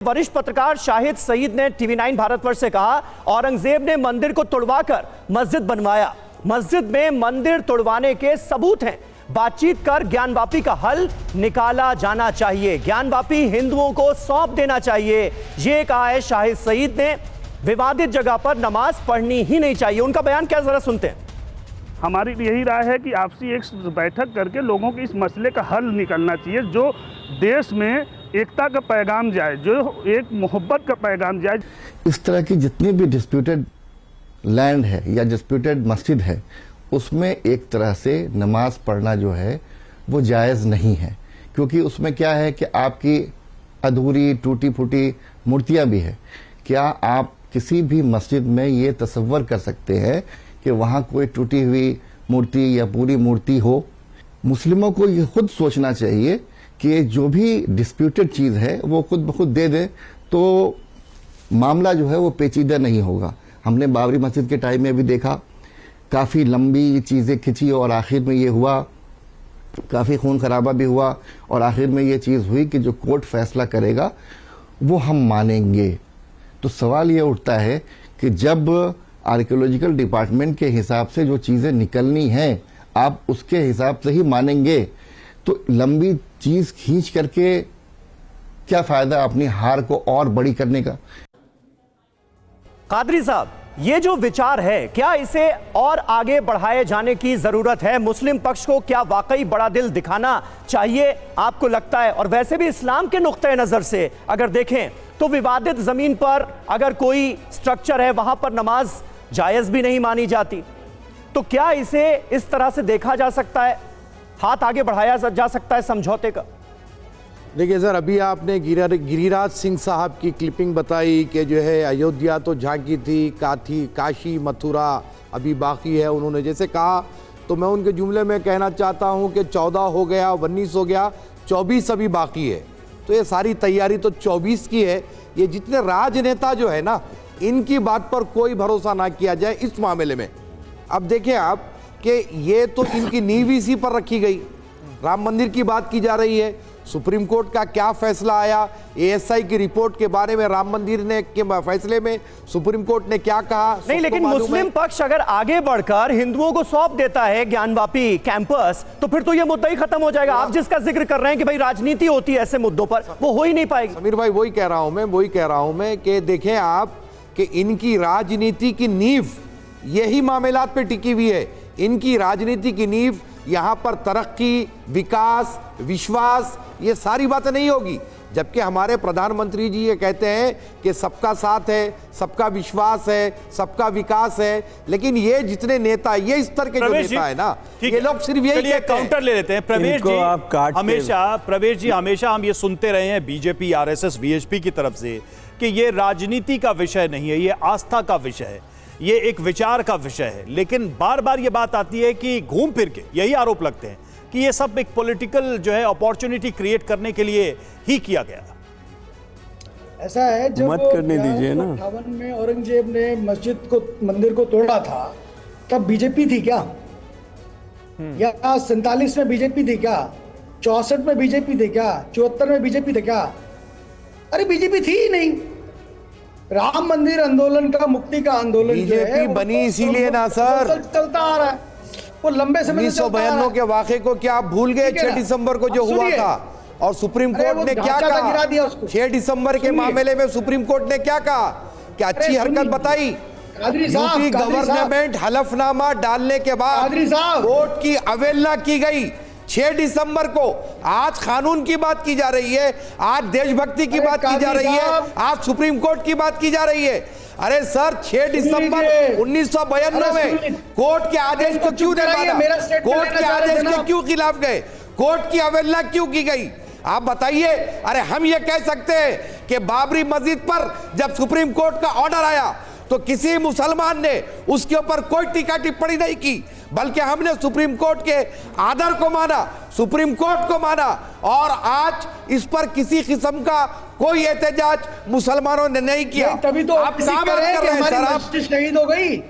वरिष्ठ पत्रकार शाहिद सईद ने टीवी9 भारतवर्ष से कहा, औरंगजेब ने मंदिर को तोड़वाकर मस्जिद बनवाया। मस्जिद में मंदिर तोड़वाने के सबूत हैं। बातचीत कर ज्ञानवापी का हल निकाला जाना चाहिए। ज्ञानवापी हिंदुओं को सौंप देना चाहिए, ये कहा है शाहिद सईद ने। विवादित जगह पर नमाज पढ़नी ही नहीं चाहिए। उनका बयान क्या, जरा सुनते हैं। हमारी यही राय है कि आपसी एक बैठक करके लोगों के इस मसले का हल निकलना चाहिए, जो देश में एकता का पैगाम जाए, जो एक मोहब्बत का पैगाम जाए। इस तरह की जितनी भी डिस्प्यूटेड लैंड है या डिस्प्यूटेड मस्जिद है, उसमें एक तरह से नमाज पढ़ना जो है वो जायज़ नहीं है, क्योंकि उसमें क्या है कि आपकी अधूरी टूटी फूटी मूर्तियां भी है। क्या आप किसी भी मस्जिद में ये तसव्वुर कर सकते हैं कि वहाँ कोई टूटी हुई मूर्ति या पूरी मूर्ति हो? मुस्लिमों को ये खुद सोचना चाहिए कि जो भी डिस्प्यूटेड चीज़ है वो खुद ब खुद दे दे, तो मामला जो है वो पेचीदा नहीं होगा। हमने बाबरी मस्जिद के टाइम में भी देखा, काफ़ी लंबी चीज़ें खिंची और आखिर में ये हुआ, काफ़ी खून खराबा भी हुआ और आखिर में ये चीज़ हुई कि जो कोर्ट फैसला करेगा वो हम मानेंगे। तो सवाल ये उठता है कि जब आर्कियोलॉजिकल डिपार्टमेंट के हिसाब से जो चीज़ें निकलनी हैं आप उसके हिसाब से ही मानेंगे, तो लंबी चीज़ खींच करके क्या फ़ायदा अपनी हार को और बड़ी करने का। कादरी साहब, ये जो विचार है, क्या इसे और आगे बढ़ाए जाने की जरूरत है? मुस्लिम पक्ष को क्या वाकई बड़ा दिल दिखाना चाहिए, आपको लगता है? और वैसे भी इस्लाम के नुक्ते नजर से अगर देखें तो विवादित जमीन पर अगर कोई स्ट्रक्चर है वहां पर नमाज जायज भी नहीं मानी जाती, तो क्या इसे इस तरह से देखा जा सकता है, हाथ आगे बढ़ाया जा सकता है समझौते का? देखिए सर, अभी आपने गिरिराज सिंह साहब की क्लिपिंग बताई कि जो है अयोध्या तो झांकी थी, काशी मथुरा अभी बाकी है। उन्होंने जैसे कहा, तो मैं उनके जुमले में कहना चाहता हूं कि 14 हो गया, 19 हो गया, 24 अभी बाकी है। तो ये सारी तैयारी तो 24 की है। ये जितने राजनेता जो है ना, इनकी बात पर कोई भरोसा ना किया जाए इस मामले में। अब देखें आप कि ये तो इनकी नींव इसी पर रखी गई। राम मंदिर की बात की जा रही है, सुप्रीम कोर्ट का क्या फैसला आया, एएसआई की रिपोर्ट के बारे में राम मंदिर ने के फैसले में सुप्रीम कोर्ट ने क्या कहा नहीं, लेकिन मुस्लिम पक्ष अगर आगे बढ़कर हिंदुओं को सौंप देता है ज्ञानवापी कैंपस, तो फिर तो ये मुद्दा ही खत्म हो जाएगा। आप जिसका जिक्र कर रहे हैं कि भाई राजनीति होती है ऐसे मुद्दों पर, वो हो ही नहीं पाएगी। समीर भाई, वही कह रहा हूं मैं कि देखें आप कि इनकी राजनीति की नींव यही मामलात पे टिकी हुई है। इनकी राजनीति की नींव यहाँ पर तरक्की, विकास, विश्वास, ये सारी बातें नहीं होगी। जबकि हमारे प्रधानमंत्री जी ये कहते हैं कि सबका साथ है, सबका विश्वास है, सबका विकास है, लेकिन ये जितने नेता, ये इस तरह के जो नेता है ना, ये लोग सिर्फ यही कहते हैं। काउंटर ले लेते हैं प्रवेश जी, हमेशा हम ये सुनते रहे हैं बीजेपी, आरएसएस, वीएचपी की तरफ से कि ये राजनीति का विषय नहीं है, ये आस्था का विषय है, ये एक विचार का विषय है। लेकिन बार बार ये बात आती है कि घूम फिर के यही आरोप लगते हैं कि ये सब एक पॉलिटिकल जो है अपॉर्चुनिटी क्रिएट करने के लिए ही किया गया। ऐसा है, जब मत करने दीजिए ना। 58 में औरंगजेब ने मंदिर को तोड़ा था, तब बीजेपी थी क्या? या 47 में बीजेपी थी क्या? 64 में बीजेपी थी क्या? 74 में बीजेपी थी क्या? अरे बीजेपी थी ही नहीं। राम मंदिर आंदोलन का, मुक्ति का आंदोलन बीजेपी बनी इसीलिए ना सर, चलता आ रहा है वो लंबे समय से। 1992 के वाक़े को क्या आप भूल गए? 6 दिसंबर को जो हुआ था, और सुप्रीम कोर्ट ने क्या कहा? 6 दिसंबर के मामले में सुप्रीम कोर्ट ने क्या कहा कि अच्छी हरकत बताई। यूपी गवर्नमेंट हलफनामा डालने के बाद कोर्ट की अवहेलना की गई। 6 दिसंबर को आज कानून की बात की जा रही है, आज देशभक्ति की बात की जा रही है, आज सुप्रीम कोर्ट की बात की जा रही है। अरे सर, 6 दिसंबर 1992 में कोर्ट के आदेश को क्यों नहीं माना? कोर्ट के आदेश के क्यों खिलाफ गए? कोर्ट की अवहेलना क्यों की गई? आप बताइए। अरे हम ये कह सकते हैं कि बाबरी मस्जिद पर जब सुप्रीम कोर्ट का ऑर्डर आया तो किसी मुसलमान ने उसके ऊपर कोई टीका टिप्पणी नहीं की, बल्कि हमने सुप्रीम कोर्ट के आदर को माना, सुप्रीम कोर्ट को माना, और आज इस पर किसी किस्म का कोई एहतजाज मुसलमानों ने नहीं किया। तभी तो आप क्या बात कर रहे हैं सर? आप शहीद हो गई।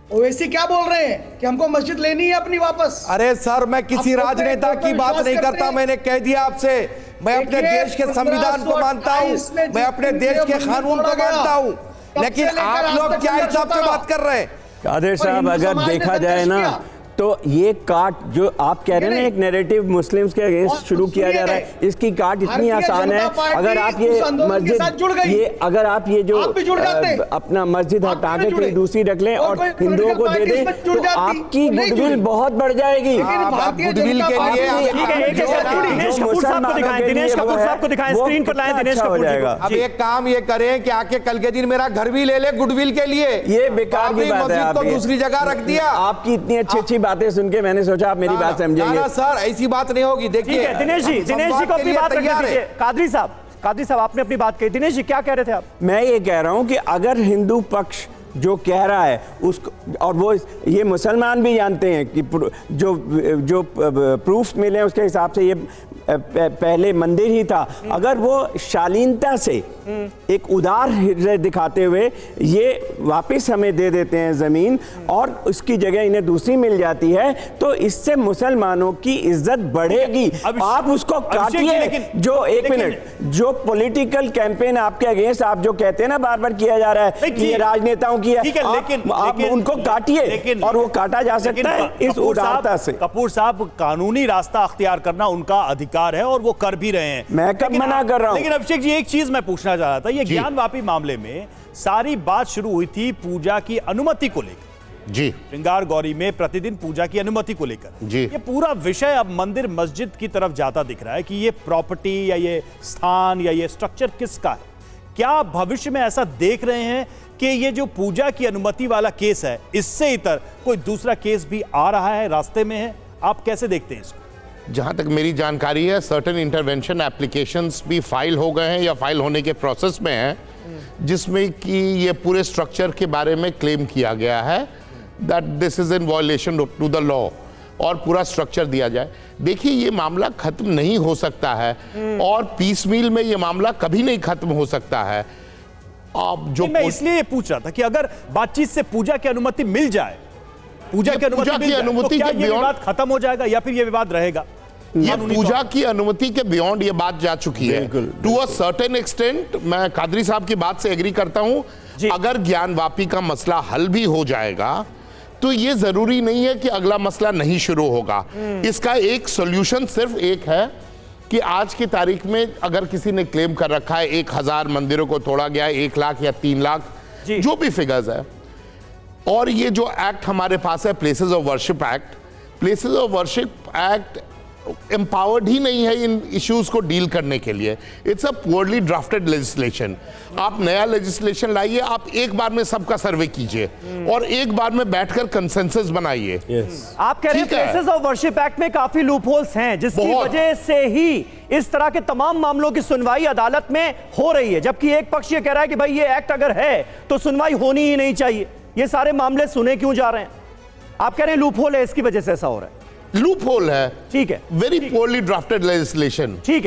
ओवैसी क्या बोल रहे हैं कि हमको मस्जिद लेनी है अपनी वापस? अरे सर, मैं किसी राजनेता की बात नहीं करता। मैंने कह दिया आपसे मैं अपने देश के संविधान को मानता हूं, मैं अपने देश के कानून को मानता हूं, लेकिन आप लोग क्या हिसाब से बात कर रहे हैं? कादिर साहब, अगर देखा जाए ना तो ये काट जो आप कह रहे हैं ना, एक नैरेटिव मुस्लिम्स के अगेंस्ट शुरू किया जा रहा है, इसकी काट इतनी आसान है। अगर आप ये मस्जिद, अगर आप ये जो अपना मस्जिद हटा के कोई दूसरी रख लें और हिंदुओं को दे दें तो आपकी गुडविल बहुत बढ़ जाएगी। गुडविल के लिए दिनेश कपूर साहब को दिखाएं, स्क्रीन पर लाएं दिनेश कपूर जी को। अब एक काम ये करें कि आके कल के दिन मेरा घर भी ले ले गुडविल के लिए। ये बेकार की बात है, मस्जिद को दूसरी जगह रख दिया। आपकी इतनी अच्छी बातें सुन के मैंने सोचा आप मेरी बात समझेंगे। सर ऐसी बात नहीं होगी। देखिए दिनेश जी को अपनी बात रखने दीजिए। कादरी साहब आपने अपनी बात कही। दिनेश जी क्या कह रहे थे आप? मैं ये कह रहा हूं कि अगर हिंदू पक्ष जो कह रहा है उसको, और वो ये मुसलमान भी जानते हैं कि जो प्रूफ मिले उसके हिसाब से ये पहले मंदिर ही था, अगर वो शालीनता से एक उदार हृदय दिखाते हुए ये वापस हमें दे देते हैं ज़मीन और उसकी जगह इन्हें दूसरी मिल जाती है तो इससे मुसलमानों की इज्जत बढ़ेगी। आप उसको काटिए। जो एक मिनट, जो पॉलिटिकल कैंपेन आपके अगेंस्ट आप जो कहते हैं ना बार बार किया जा रहा है कि ये राजनेताओं की है, आप उनको काटिए और वो काटा जा सकता है इस उदारता से। कपूर साहब, कानूनी रास्ता अख्तियार करना उनका अधिकार है और वो कर भी रहे हैं। मैं कब मना कर रहा हूं? लेकिन अभिषेक जी, एक चीज मैं पूछना चाह रहा था, ये ज्ञानवापी मामले में सारी बात शुरू हुई थी पूजा की अनुमति को लेकर। जी, श्रृंगार गौरी में प्रतिदिन पूजा की अनुमति को लेकर जी, ये पूरा विषय अब मंदिर मस्जिद की तरफ जाता दिख रहा है कि ये प्रॉपर्टी या ये स्थान या ये स्ट्रक्चर किसका है। क्या भविष्य में ऐसा देख रहे हैं कि ये जो पूजा की अनुमति वाला केस है, इससे इतर कोई दूसरा केस भी आ रहा है, रास्ते में है? आप कैसे देखते हैं इसको? जहां तक मेरी जानकारी है, सर्टेन इंटरवेंशन एप्लीकेशंस भी फाइल हो गए हैं या फाइल होने के प्रोसेस में हैं, जिसमें कि ये पूरे स्ट्रक्चर के बारे में क्लेम किया गया है that this is in violation to the law और पूरा स्ट्रक्चर दिया जाए। देखिए, ये मामला खत्म नहीं हो सकता है और पीसमील में ये मामला कभी नहीं खत्म हो सकता है। आप जो मैं इसलिए ये पूछ रहा था कि अगर बातचीत से पूजा की अनुमति मिल जाए, पूजा की अनुमति तो क्या ये विवाद खत्म हो जाएगा या फिर ये विवाद रहेगा? ये पूजा की अनुमति के बियॉन्ड ये बात जा चुकी है टू अ सर्टेन एक्सटेंट। मैं कादरी साहब की बात से एग्री करता हूं। अगर ज्ञानवापी का मसला हल भी हो जाएगा तो ये जरूरी नहीं है कि अगला मसला नहीं शुरू होगा। इसका एक सॉल्यूशन सिर्फ एक है कि आज की तारीख में अगर किसी ने क्लेम कर रखा है 1000 मंदिरों को तोड़ा गया, 1 लाख या 3 लाख जो भी फिगर्स है, और ये जो एक्ट हमारे पास है places of worship act, places of worship act empowered ही नहीं है इन इश्यूज को डील करने के लिए। It's a poorly drafted legislation. आप नया लेजिस्लेशन लाइए, आप एक बार में सबका सर्वे कीजिए और एक बार में बैठकर कंसेंसस बनाइए। आप कह रहे हैं प्लेसेस ऑफ वर्शिप एक्ट में काफी लूपहोल्स हैं जिसकी वजह से ही इस तरह के तमाम मामलों की सुनवाई अदालत में हो रही है, जबकि एक पक्ष ये कह रहा है कि भाई ये एक्ट अगर है तो सुनवाई होनी ही नहीं चाहिए। ये सारे मामले सुने क्यों जा रहे हैं? आप कह रहे हैं लूपहोल है, इसकी वजह से ऐसा हो रहा है। लूप होल है, ठीक है, वेरी पोअरली ड्राफ्टेड लेजिस्लेशन। ठीक है।